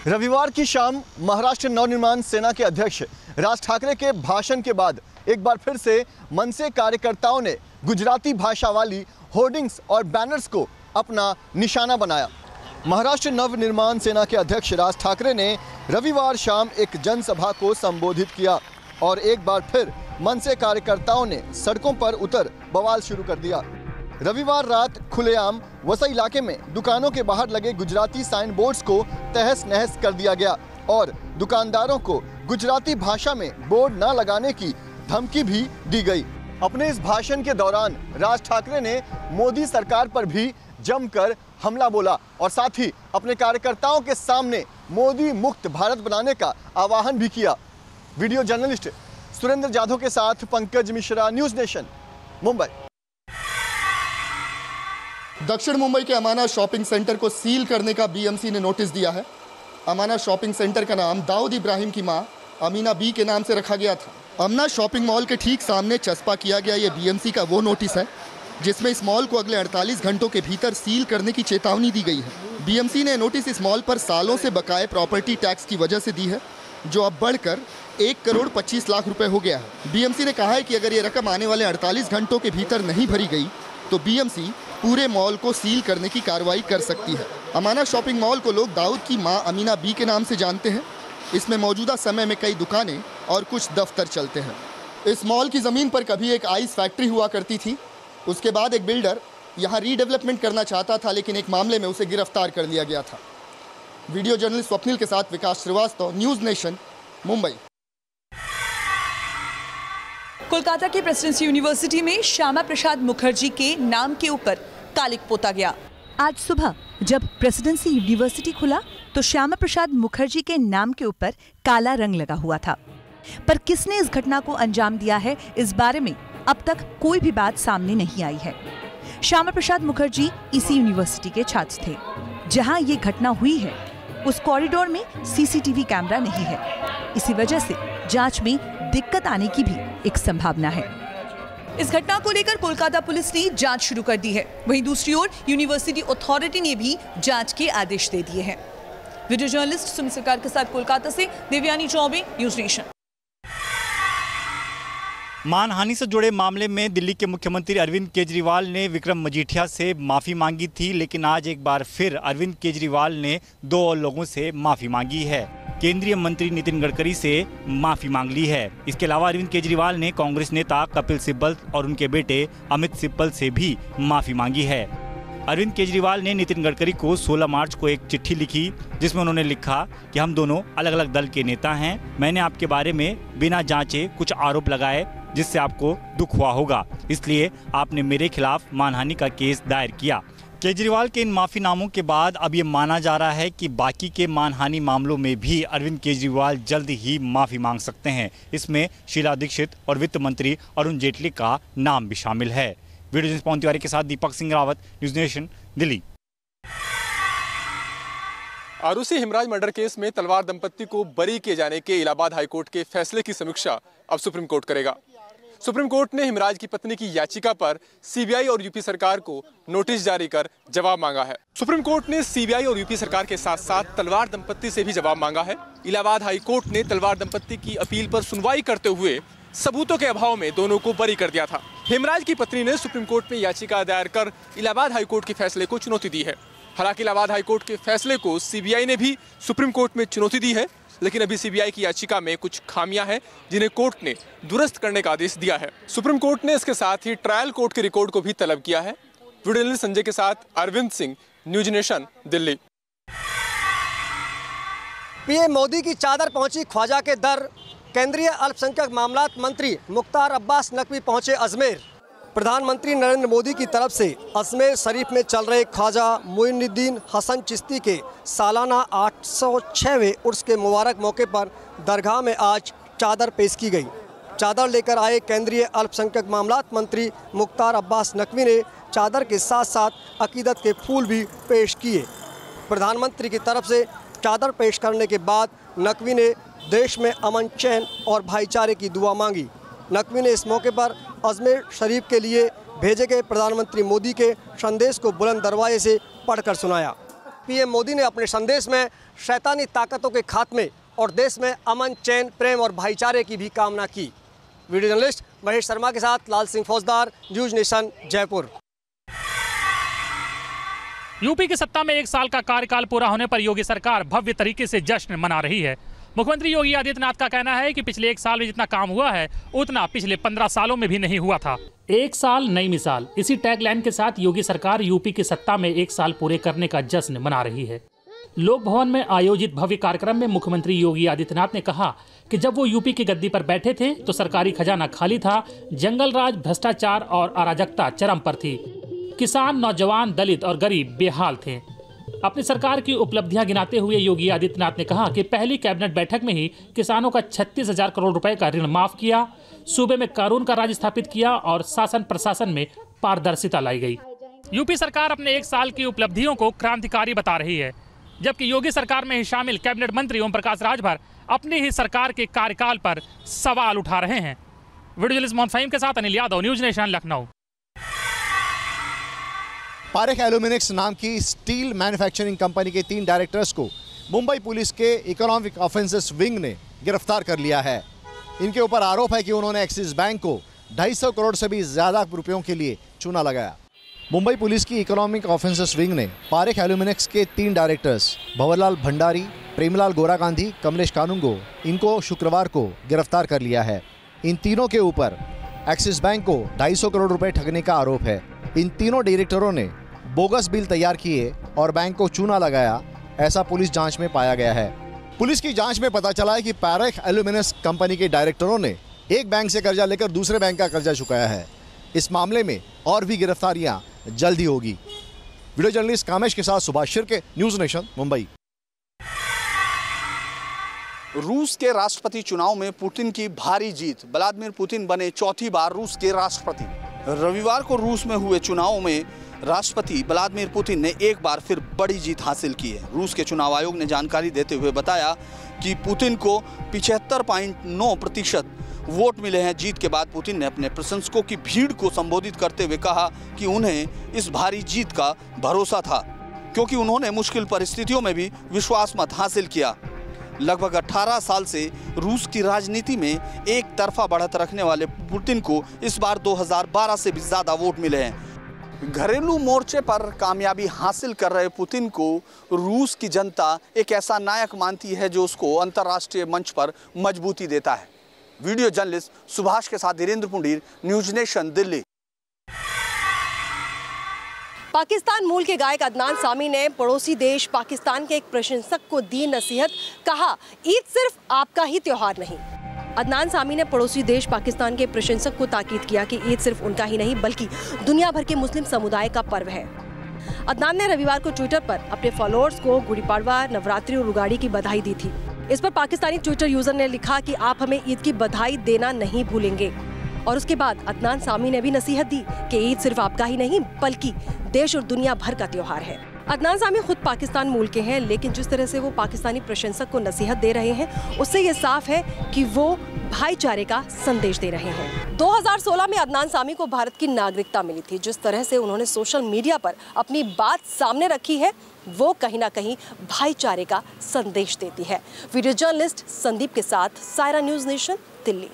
रविवार की शाम महाराष्ट्र नवनिर्माण सेना के अध्यक्ष राज ठाकरे के भाषण के बाद एक बार फिर से मनसे कार्यकर्ताओं ने गुजराती भाषा वाली होर्डिंग्स और बैनर्स को अपना निशाना बनाया। महाराष्ट्र नवनिर्माण सेना के अध्यक्ष राज ठाकरे ने रविवार शाम एक जनसभा को संबोधित किया और एक बार फिर मनसे कार्यकर्ताओं ने सड़कों पर उतर बवाल शुरू कर दिया। रविवार रात खुलेआम वसई इलाके में दुकानों के बाहर लगे गुजराती साइन बोर्ड्स को तहस नहस कर दिया गया और दुकानदारों को गुजराती भाषा में बोर्ड न लगाने की धमकी भी दी गई। अपने इस भाषण के दौरान राज ठाकरे ने मोदी सरकार पर भी जमकर हमला बोला और साथ ही अपने कार्यकर्ताओं के सामने मोदी मुक्त भारत बनाने का आह्वान भी किया। वीडियो जर्नलिस्ट सुरेंद्र जाधव के साथ पंकज मिश्रा, न्यूज़ नेशन, मुंबई। दक्षिण मुंबई के अमाना शॉपिंग सेंटर को सील करने का बीएमसी ने नोटिस दिया है। अमाना शॉपिंग सेंटर का नाम दाऊद इब्राहिम की मां अमीना बी के नाम से रखा गया था। अमना शॉपिंग मॉल के ठीक सामने चस्पा किया गया ये बीएमसी का वो नोटिस है जिसमें इस मॉल को अगले 48 घंटों के भीतर सील करने की चेतावनी दी गई है। बीएमसी ने नोटिस इस मॉल पर सालों से बकाए प्रॉपर्टी टैक्स की वजह से दी है, जो अब बढ़कर 1,25,00,000 रुपए हो गया है। बीएमसी ने कहा है कि अगर ये रकम आने वाले 48 घंटों के भीतर नहीं भरी गई तो बीएमसी पूरे मॉल को सील करने की कार्रवाई कर सकती है। अमाना शॉपिंग मॉल को लोग दाऊद की मां अमीना बी के नाम से जानते हैं। इसमें मौजूदा समय में कई दुकानें और कुछ दफ्तर चलते हैं। इस मॉल की ज़मीन पर कभी एक आइस फैक्ट्री हुआ करती थी। उसके बाद एक बिल्डर यहाँ रीडेवलपमेंट करना चाहता था, लेकिन एक मामले में उसे गिरफ्तार कर लिया गया था। वीडियो जर्नलिस्ट स्वप्निल के साथ विकास श्रीवास्तव, न्यूज़ नेशन, मुंबई। कोलकाता की प्रेसिडेंसी यूनिवर्सिटी में श्यामा प्रसाद मुखर्जी के नाम के ऊपर कालिक पोता गया। आज सुबह जब प्रेसिडेंसी यूनिवर्सिटी खुला तो श्यामा प्रसाद मुखर्जी के नाम के ऊपर काला रंग लगा हुआ था। पर किसने इस घटना को अंजाम दिया है, इस बारे में अब तक कोई भी बात सामने नहीं आई है। श्यामा प्रसाद मुखर्जी इसी यूनिवर्सिटी के छात्र थे। जहां ये घटना हुई है उस कॉरिडोर में सीसीटीवी कैमरा नहीं है। इसी वजह से जांच में दिक्कत आने की भी एक संभावना है। इस घटना को लेकर कोलकाता पुलिस ने जांच शुरू कर दी है। वहीं दूसरी ओर यूनिवर्सिटी अथॉरिटी ने भी जांच के आदेश दे दिए हैं। वीडियो जर्नलिस्ट सुमित सरकार के साथ कोलकाता से देवयानी चौबे, न्यूज़ नेशन। मानहानि से जुड़े मामले में दिल्ली के मुख्यमंत्री अरविंद केजरीवाल ने विक्रम मजीठिया से माफ़ी मांगी थी, लेकिन आज एक बार फिर अरविंद केजरीवाल ने 2 और लोगों से माफ़ी मांगी है। केंद्रीय मंत्री नितिन गडकरी से माफ़ी मांग ली है। इसके अलावा अरविंद केजरीवाल ने कांग्रेस नेता कपिल सिब्बल और उनके बेटे अमित सिब्बल से भी माफ़ी मांगी है। अरविंद केजरीवाल ने नितिन गडकरी को 16 मार्च को एक चिट्ठी लिखी जिसमें उन्होंने लिखा कि हम दोनों अलग अलग दल के नेता हैं। मैंने आपके बारे में बिना जांचे कुछ आरोप लगाए जिससे आपको दुख हुआ होगा, इसलिए आपने मेरे खिलाफ मानहानि का केस दायर किया। केजरीवाल के इन माफ़ीनामों के बाद अब ये माना जा रहा है कि बाकी के मानहानि मामलों में भी अरविंद केजरीवाल जल्द ही माफ़ी मांग सकते हैं। इसमें शीला दीक्षित और वित्त मंत्री अरुण जेटली का नाम भी शामिल है। वीडियो जर्नलिस्ट पवन तिवारी के साथ Deepak Singh Rawat, News Nation, Delhi. Aarushi Hemraj murder case में तलवार दंपत्ति को बरी किए जाने के इलाहाबाद हाईकोर्ट के फैसले की समीक्षा अब सुप्रीम कोर्ट करेगा। सुप्रीम कोर्ट ने हिमराज की पत्नी की याचिका पर सीबीआई और यूपी सरकार को नोटिस जारी कर जवाब मांगा है। सुप्रीम कोर्ट ने सीबीआई और यूपी सरकार के साथ साथ तलवार दंपत्ति से भी जवाब मांगा है। इलाहाबाद हाई कोर्ट ने तलवार दंपत्ति की अपील पर सुनवाई करते हुए सबूतों के अभाव में दोनों को बरी कर दिया था। हिमराज की पत्नी ने सुप्रीम कोर्ट में याचिका दायर कर इलाहाबाद हाई कोर्ट के फैसले को चुनौती दी है। हालांकि इलाहाबाद हाई कोर्ट के फैसले को सीबीआई ने भी सुप्रीम कोर्ट में चुनौती दी है, लेकिन अभी सीबीआई की याचिका में कुछ खामियां हैं जिन्हें कोर्ट ने दुरुस्त करने का आदेश दिया है। सुप्रीम कोर्ट ने इसके साथ ही ट्रायल कोर्ट के रिकॉर्ड को भी तलब किया है। वीडियो जर्नलिस्ट संजय के साथ Arvind Singh, News Nation, Delhi. PM Modi की चादर पहुंची ख्वाजा के दर। केंद्रीय अल्पसंख्यक मामलात मंत्री मुख्तार अब्बास नकवी पहुंचे अजमेर। प्रधानमंत्री नरेंद्र मोदी की तरफ से अजमेर शरीफ में चल रहे ख्वाजा मुइनुद्दीन हसन चिश्ती के सालाना 806वें उर्स के मुबारक मौके पर दरगाह में आज चादर पेश की गई। चादर लेकर आए केंद्रीय अल्पसंख्यक मामलात मंत्री मुख्तार अब्बास नकवी ने चादर के साथ साथ अकीदत के फूल भी पेश किए। प्रधानमंत्री की तरफ से चादर पेश करने के बाद नकवी ने देश में अमन, चैन और भाईचारे की दुआ मांगी। नकवी ने इस मौके पर अजमेर शरीफ के लिए भेजे गए प्रधानमंत्री मोदी के संदेश को बुलंद दरवाजे से पढ़कर सुनाया। पीएम मोदी ने अपने संदेश में शैतानी ताकतों के खात्मे और देश में अमन, चैन, प्रेम और भाईचारे की भी कामना की। वीडियो जर्नलिस्ट महेश शर्मा के साथ लाल सिंह फौजदार, न्यूज नेशन, जयपुर। यूपी की सत्ता में 1 साल का कार्यकाल पूरा होने पर योगी सरकार भव्य तरीके से जश्न मना रही है। मुख्यमंत्री योगी आदित्यनाथ का कहना है कि पिछले 1 साल में जितना काम हुआ है उतना पिछले 15 सालों में भी नहीं हुआ था। 1 साल नई मिसाल, इसी टैगलाइन के साथ योगी सरकार यूपी की सत्ता में 1 साल पूरे करने का जश्न मना रही है। लोक भवन में आयोजित भव्य कार्यक्रम में मुख्यमंत्री योगी आदित्यनाथ ने कहा कि जब वो यूपी की गद्दी पर बैठे थे तो सरकारी खजाना खाली था, जंगल राज, भ्रष्टाचार और अराजकता चरम पर थी। किसान, नौजवान, दलित और गरीब बेहाल थे। अपनी सरकार की उपलब्धियां गिनाते हुए योगी आदित्यनाथ ने कहा कि पहली कैबिनेट बैठक में ही किसानों का 36,000 करोड़ रुपए का ऋण माफ किया, सूबे में कानून का राज स्थापित किया और शासन प्रशासन में पारदर्शिता लाई गई। यूपी सरकार अपने 1 साल की उपलब्धियों को क्रांतिकारी बता रही है, जबकि योगी सरकार में ही शामिल कैबिनेट मंत्री ओम प्रकाश राजभर अपनी ही सरकार के कार्यकाल पर सवाल उठा रहे हैं। वीडियो जर्नलिस्ट मोहम्मद फहीम के साथ अनिल यादव, न्यूज नेशन, लखनऊ। पारेख एल्यूमिनिक्स नाम की स्टील मैन्युफैक्चरिंग कंपनी के 3 डायरेक्टर्स को मुंबई पुलिस के इकोनॉमिक ऑफेंसेस विंग ने गिरफ्तार कर लिया है। इनके ऊपर आरोप है कि उन्होंने एक्सिस बैंक को 250 करोड़ से भी ज़्यादा रुपयों के लिए चूना लगाया। मुंबई पुलिस की इकोनॉमिक ऑफेंसेस विंग ने पारेख एल्यूमिनिक्स के 3 डायरेक्टर्स भंवरलाल भंडारी, प्रेमलाल गोरा गांधी, कमलेश कानूंगो, इनको शुक्रवार को गिरफ्तार कर लिया है। इन तीनों के ऊपर एक्सिस बैंक को 250 करोड़ रुपए ठगने का आरोप है। इन तीनों डायरेक्टरों ने बोगस बिल तैयार किए और बैंक को चूना लगाया, ऐसा पुलिस जांच में पाया गया है। पुलिस की जांच में पता चला है कि पारेख एल्यूमिनिक्स कंपनी के डायरेक्टरों ने एक बैंक से कर्जा लेकर दूसरे बैंक का कर्जा चुकाया है। इस मामले में और भी गिरफ्तारियां जल्द ही होगी। वीडियो जर्नलिस्ट कामेश के साथ सुभाष शिर्के, न्यूज नेशन, मुंबई। रूस के राष्ट्रपति चुनाव में पुतिन की भारी जीत, व्लादिमीर पुतिन बने चौथी बार रूस के राष्ट्रपति। रविवार को रूस में हुए चुनाव में राष्ट्रपति व्लादिमीर पुतिन ने एक बार फिर बड़ी जीत हासिल की है। रूस के चुनाव आयोग ने जानकारी देते हुए बताया कि पुतिन को 75.9% वोट मिले हैं। जीत के बाद पुतिन ने अपने प्रशंसकों की भीड़ को संबोधित करते हुए कहा कि उन्हें इस भारी जीत का भरोसा था, क्योंकि उन्होंने मुश्किल परिस्थितियों में भी विश्वास मत हासिल किया। लगभग 18 साल से रूस की राजनीति में एक तरफा बढ़त रखने वाले पुतिन को इस बार 2012 से भी ज़्यादा वोट मिले हैं। घरेलू मोर्चे पर कामयाबी हासिल कर रहे पुतिन को रूस की जनता एक ऐसा नायक मानती है जो उसको अंतर्राष्ट्रीय मंच पर मजबूती देता है। वीडियो जर्नलिस्ट सुभाष के साथ धीरेन्द्र पुंडीर, न्यूज नेशन, दिल्ली। पाकिस्तान मूल के गायक अदनान सामी ने पड़ोसी देश पाकिस्तान के एक प्रशंसक को दी नसीहत, कहा ईद सिर्फ आपका ही त्योहार नहीं। अदनान सामी ने पड़ोसी देश पाकिस्तान के प्रशंसक को ताकीद किया कि ईद सिर्फ उनका ही नहीं बल्कि दुनिया भर के मुस्लिम समुदाय का पर्व है। अदनान ने रविवार को ट्विटर पर अपने फॉलोअर्स को गुड़ी पाड़वा, नवरात्रि और उगाड़ी की बधाई दी थी। इस पर पाकिस्तानी ट्विटर यूजर ने लिखा कि आप हमें ईद की बधाई देना नहीं भूलेंगे। और उसके बाद अदनान सामी ने भी नसीहत दी कि ईद सिर्फ आपका ही नहीं बल्कि देश और दुनिया भर का त्योहार है। अदनान सामी खुद पाकिस्तान मूल के हैं, लेकिन जिस तरह से वो पाकिस्तानी प्रशंसक को नसीहत दे रहे हैं उससे ये साफ है कि वो भाईचारे का संदेश दे रहे हैं। 2016 में अदनान सामी को भारत की नागरिकता मिली थी। जिस तरह से उन्होंने सोशल मीडिया पर अपनी बात सामने रखी है वो कहीं ना कहीं भाईचारे का संदेश देती है। वीडियो जर्नलिस्ट संदीप के साथ सायरा, न्यूज नेशन, दिल्ली।